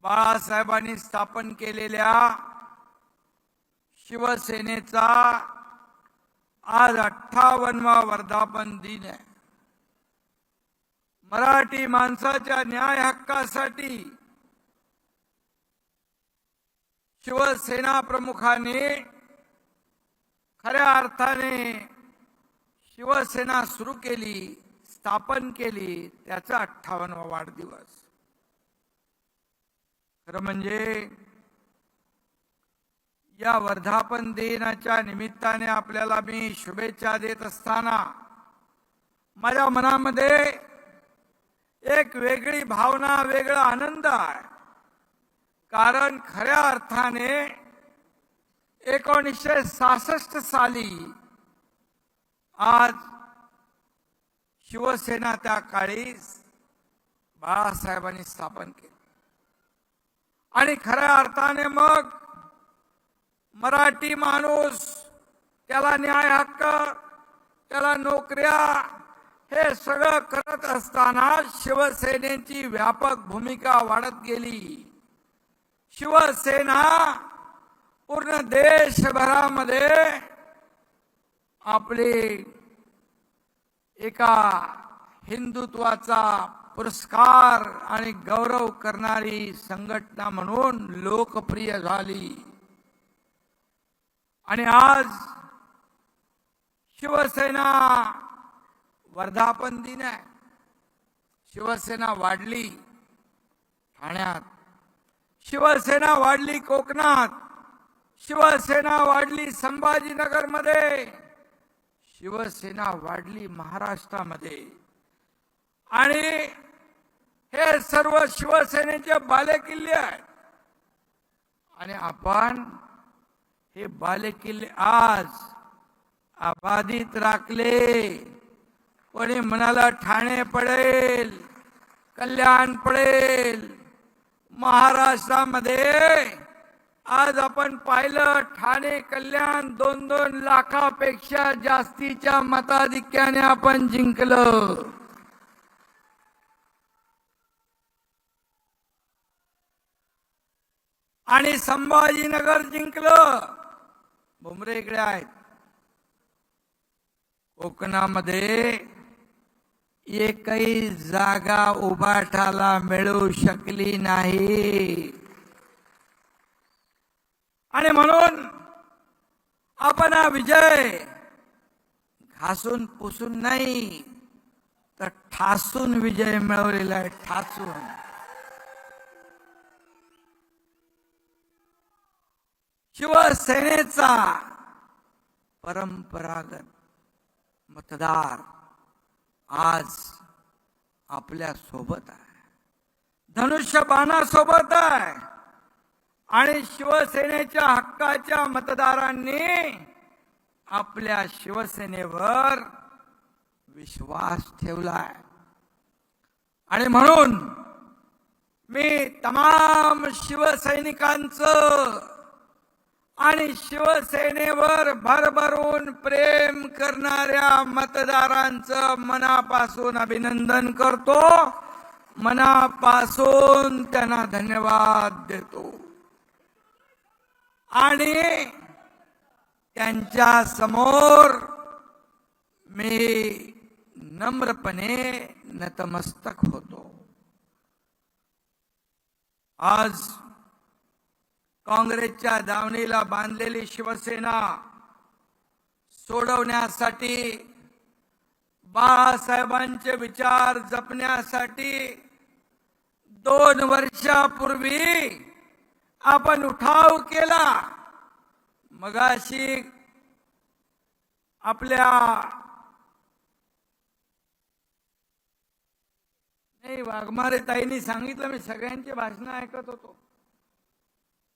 बाळासाहेबांनी स्थापन केलेल्या शिवसेनेचा आज 58वा वर्धापन दिन आहे। मराठी माणसाच्या न्याय हक्कासाठी शिवसेना प्रमुखांनी खऱ्या अर्थाने शिवसेना सुरू केली, स्थापन केली, त्याचा 58वा वाढदिवस। खरं म्हणजे या वर्धापन दिनाच्या निमित्ताने आपल्याला मी शुभेच्छा देत असताना माझ्या मनामध्ये एक वेगळी भावना, वेगळा आनंद आहे। कारण खऱ्या अर्थाने 1966 साली आज शिवसेना त्या काळी बाळासाहेबांनी स्थापन केली आणि खऱ्या अर्थाने मग मराठी माणूस, त्याला न्याय हक्क, त्याला नोकऱ्या, हे सगळं करत असताना शिवसेनेची व्यापक भूमिका वाढत गेली। शिवसेना पूर्ण देशभरामध्ये आपले एका हिंदुत्वाचा पुरस्कार आणि गौरव करणारी संघटना म्हणून लोकप्रिय झाली। आणि आज शिवसेना वर्धापन दिन आहे। शिवसेना वाढली ठाण्यात, शिवसेना वाढली कोकणात, शिवसेना वाढली संभाजीनगरमध्ये, शिवसेना वाढली महाराष्ट्रामध्ये। आणि हे सर्व शिवसेनेचे बालेकिल्ले आहेत। आणि आपण हे बालेकिल्ले आज आबादित राखले। कोणी म्हणाला ठाणे पडेल, कल्याण पडेल, महाराष्ट्रामध्ये आज आपण पाहिलं ठाणे कल्याण 2-2 लाखापेक्षा जास्तीच्या मताधिक्याने आपण जिंकलं। आणि संभाजीनगर जिंकलं। भुमरे इकडे आहेत। कोकणामध्ये एकही जागा उभाटाला मिळू शकली नाही। आणि म्हणून आपण हा विजय घासून पुसून नाही तर ठासून विजय मिळवलेला आहे। ठासून शिवसेनेचा परंपरागत मतदार आज आपल्या सोबत आहे, धनुष्यबाणासोबत आहे। आणि शिवसेनेच्या हक्काच्या मतदारांनी आपल्या शिवसेनेवर विश्वास ठेवलाय। आणि म्हणून मी तमाम शिवसैनिकांचं आणि शिवसेनेवर भरभरून प्रेम करणाऱ्या मतदारांचं मनापासून अभिनंदन करतो, मनापासून त्यांना धन्यवाद देतो। आणि त्यांच्या समोर मी नम्रपणे नतमस्तक होतो। आज काँग्रेसच्या दावणीला बांधलेली शिवसेना सोडवण्यासाठी, बाळासाहेबांचे विचार जपण्यासाठी 2 वर्षापूर्वी आपण उठाव केला। मगाशी आपल्या वाघमारे ताईंनी सांगितलं, मी सगळ्यांची भाषण ऐकत होतो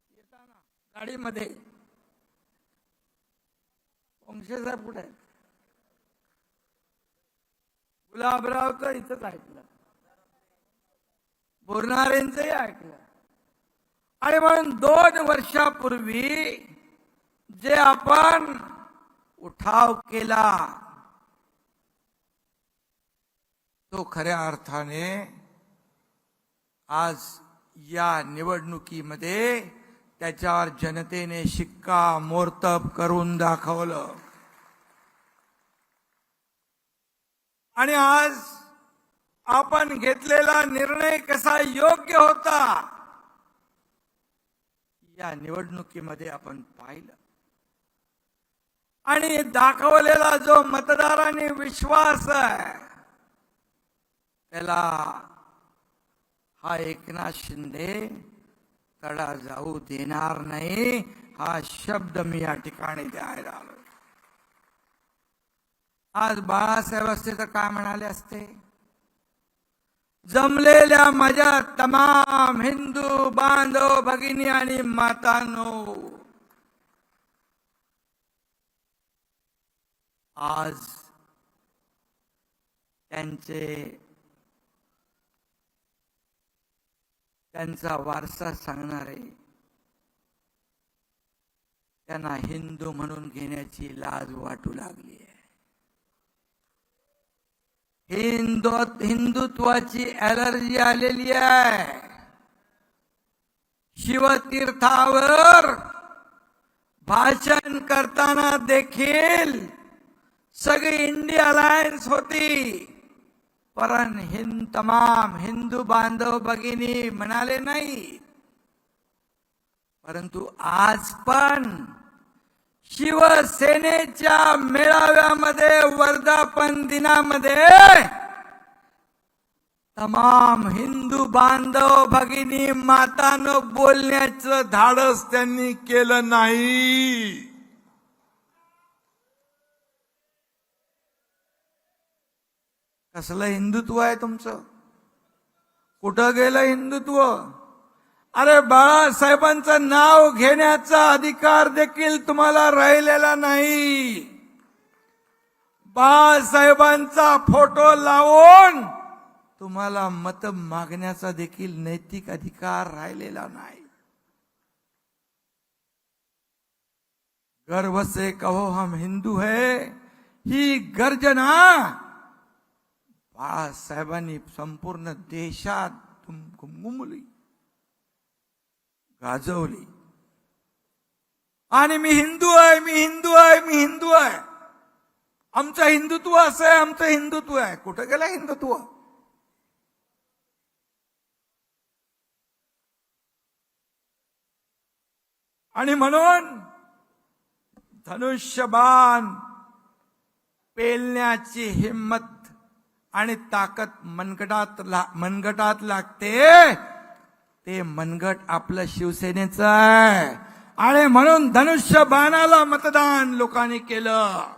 येताना गाडीमध्ये। वंशे साहेब कुठे आहेत? गुलाबरावचं इथंच ऐकलं, बोरणारेंचंही ऐकलं। आणि म्हणून 2 वर्षापूर्वी जे आपण उठाव केला तो खऱ्या अर्थाने आज या निवडणुकीमध्ये त्याच्यावर जनतेने शिक्का मोर्तब करून दाखवलं. आणि आज आपण घेतलेला निर्णय कसा योग्य होता या निवडणुकीमध्ये आपण पाहिलं. आणि दाखवलेला जो मतदारांनी विश्वास आहे त्याला हा एकनाथ शिंदे तडा जाऊ देणार नाही, हा शब्द मी या ठिकाणी द्यायला आलो. आज बाळासाहेब असते तर काय म्हणाले असते? जमलेल्या माझ्या तमाम हिंदू बांधव भगिनी आणि मातांनो, आज त्यांचा वारसा सांगणारे त्यांना हिंदू म्हणून घेण्याची लाज वाटू लागली आहे. हिंदुत्वाची ॲलर्जी आलेली आहे. शिवतीर्थावर भाषण करताना देखील सगळी इंडिया अलायन्स होती, पण तमाम हिंदू बांधव भगिनी म्हणाले नाही. परंतु आज पण शिवसेनेच्या मेळाव्यामध्ये वर्धापन दिनामध्ये तमाम हिंदू बांधव भगिनी मातांनो बोलण्याचं धाडस त्यांनी केलं नाही. कसलं हिंदुत्व आहे तुमचं? कुठं गेलं हिंदुत्व? अरे बाळासाहेबांचं नाव घेण्याचा अधिकार देखील तुम्हाला राहिलेला नाही. बाळासाहेबांचा फोटो लावून तुम्हाला मत मागण्याचा देखील नैतिक अधिकार राहिलेला नाही. गर्व से कहो हम हिंदू है ही गर्जना बाळासाहेबांनी संपूर्ण देशात घुमली, गाजवली. आणि मी हिंदू आहे, मी हिंदू आहे, मी हिंदू आहे. आमचं हिंदुत्व असं आहे, आमचं हिंदुत्व आहे. कुठं गेलं हिंदुत्व? आणि म्हणून धनुष्यबाण पेलण्याची हिम्मत आणि ताकद मनगटात लागते. ते मनगट आपलं शिवसेनेचं आहे. आणि म्हणून धनुष्यबाणाला मतदान लोकांनी केलं.